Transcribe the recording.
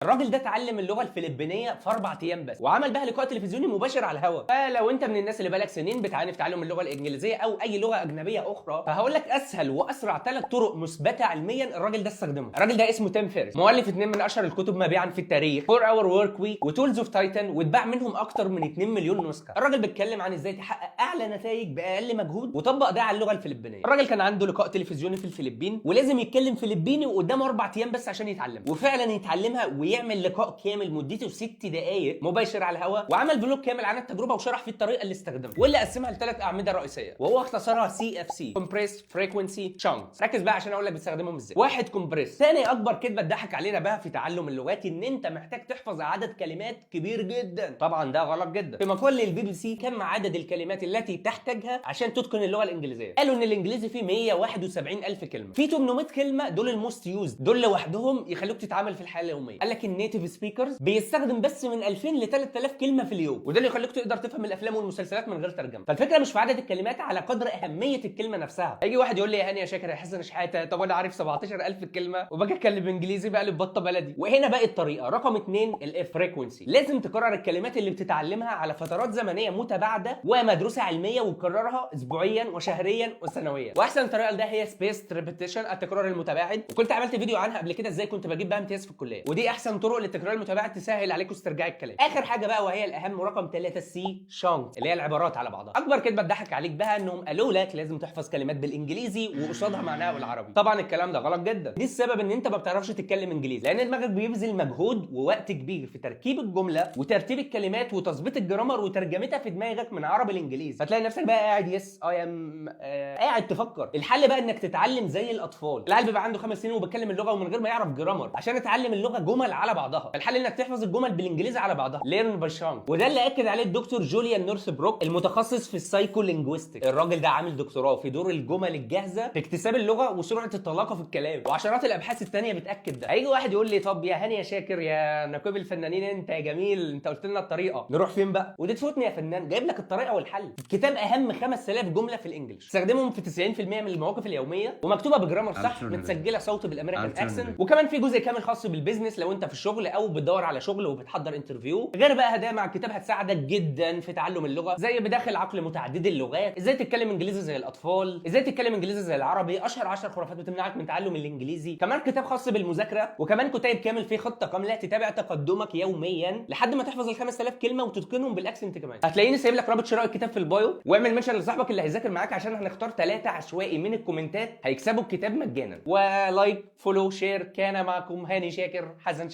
الراجل ده اتعلم اللغه الفلبينيه في 4 ايام بس، وعمل بها لقاء تلفزيوني مباشر على الهواء. فلو انت من الناس اللي بقالك سنين بتعاني في تعلم اللغه الانجليزيه او اي لغه اجنبيه اخرى، فهقول لك اسهل واسرع 3 طرق مثبته علميا الراجل ده استخدمها. الراجل ده اسمه تيم فيرس، مؤلف 2 من اشهر الكتب مبيعا في التاريخ، 4 اور ورك ويك وتولز اوف تايتن، واتباع منهم اكتر من 2 مليون نسخه. الراجل بيتكلم عن ازاي تحقق اعلى نتائج باقل مجهود، وطبق ده على اللغه الفلبينيه. الراجل كان عنده لقاء تلفزيوني في الفلبين، ولازم يتكلم فلبيني وقدامه 4 ايام بس عشان يتعلم، وفعلا يتعلمها ويعمل لقاء كامل مدته 6 دقائق مباشر على الهواء، وعمل فلوج كامل عن التجربه وشرح فيه الطريقه اللي استخدمها، واللي قسمها ل3 اعمده رئيسيه، وهو اختصرها CFC Compressed Frequency Chunks. ركز بقى عشان اقول لك بتستخدمهم ازاي. 1. كومبريس. ثاني اكبر كذبه اتضحك علينا بقى في تعلم اللغات ان انت محتاج تحفظ عدد كلمات كبير جدا. طبعا ده غلط جدا. في مقال للBBC كم عدد الكلمات التي تحتاجها عشان تتقن اللغه الانجليزيه، قالوا ان الانجليزي فيه 171,000 كلمه، في 800 كلمه دول الموست يوزد، دول لوحدهم يخلوك تتعامل في الحياه اليوميه. قال لك النيتيف سبيكرز بيستخدم بس من 2000 ل 3000 كلمه في اليوم، وده اللي يخليك تقدر تفهم الافلام والمسلسلات من غير ترجمه. فالفكره مش في عدد الكلمات على قدر اهميه الكلمه نفسها. هيجي واحد يقول لي يا هاني يا شاكر يا حسن شحاته، طب انا عارف 17,000 كلمه وباجي اتكلم انجليزي بقلب بطه بلدي. وهنا بقى الطريقه رقم 2 الاف فريكوينسي. لازم تكرر الكلمات اللي بتتعلمها على فترات زمنيه متباعده ومدروسه علميه، وتكررها اسبوعيا وشهريا وسنويا. واحسن طريقه لده هي سبيس ريبيتيشن، التكرار المتباعد، وكنت عملت فيديو عنها قبل كده ازاي كنت بجيب بقى امتياز في الكليه، ودي احسن طرق للتكرار المتباعد تسهل عليك واسترجاع الكلام. اخر حاجه بقى وهي الاهم رقم 3 سي شانك، اللي هي العبارات على بعضها. اكبر كلمه تضحك عليك بها انهم قالوا لك لازم تحفظ كلمات بالانجليزي وقصادها معناها بالعربي. طبعا الكلام ده غلط جدا. دي السبب ان انت ما بتعرفش تتكلم انجليزي، لان دماغك بيبذل مجهود ووقت كبير في تركيب الجمله وترتيب الكلمات وتظبيط الجرامر وترجمتها في دماغك من عربي لانجليزي، فتلاقي نفسك بقى قاعد يس اي ام قاعد تفكر. الحل بقى انك تتعلم زي الاطفال. العيال بيبقى عنده 5 سنين وبيتكلم اللغه ومن غير ما يعرف جرامر، عشان يتعلم اللغه جمل على بعضها. الحل انك تحفظ الجمل بالانجليزي على بعضها، ليرن باي شانك، وده اللي اكد عليه الدكتور جوليان نورثبروك المتخصص في السايكو لينجويستيك. الراجل ده عامل دكتوراه في دور الجمل الجاهزه في اكتساب اللغه وسرعه الطلاقه في الكلام، وعشرات الابحاث الثانيه بتاكد ده. هيجي واحد يقول لي طب يا هاني يا شاكر يا نقيب الفنانين انت يا جميل، انت قلت لنا الطريقه، نروح فين بقى؟ ودي تفوتني يا فنان، جايب لك الطريقه والحل. الكتاب اهم 5000 جمله في الانجليش، استخدمهم في 90% من المواقف اليوميه، ومكتوبه بجرامر صح، متسجله صوت بالامريكان اكسنت، وكمان في جزء كامل خاص بالبيزنس لو انت في الشغل او بتدور على شغل وبتحضر انترفيو. غير بقى هدايا مع الكتاب هتساعدك جدا في تعلم اللغه، زي بداخل عقل متعدد اللغات، ازاي تتكلم انجليزي زي الاطفال، ازاي تتكلم انجليزي زي العربي، اشهر 10 خرافات بتمنعك من تعلم الانجليزي، كمان كتاب خاص بالمذاكره، وكمان كتيب كامل فيه خطه كامله تتابع تقدمك يوميا لحد ما تحفظ ال 5000 كلمه وتتقنهم بالاكسنت كمان. هتلاقيني سايب لك رابط شراء الكتاب في البايو، واعمل منشن لصاحبك اللي هيذاكر معاك عشان هنختار 3 عشوائي من الكومنتات هيكسبوا الكتاب مجانا. ولايك فولو شير. كان معكم هاني شاكر حسن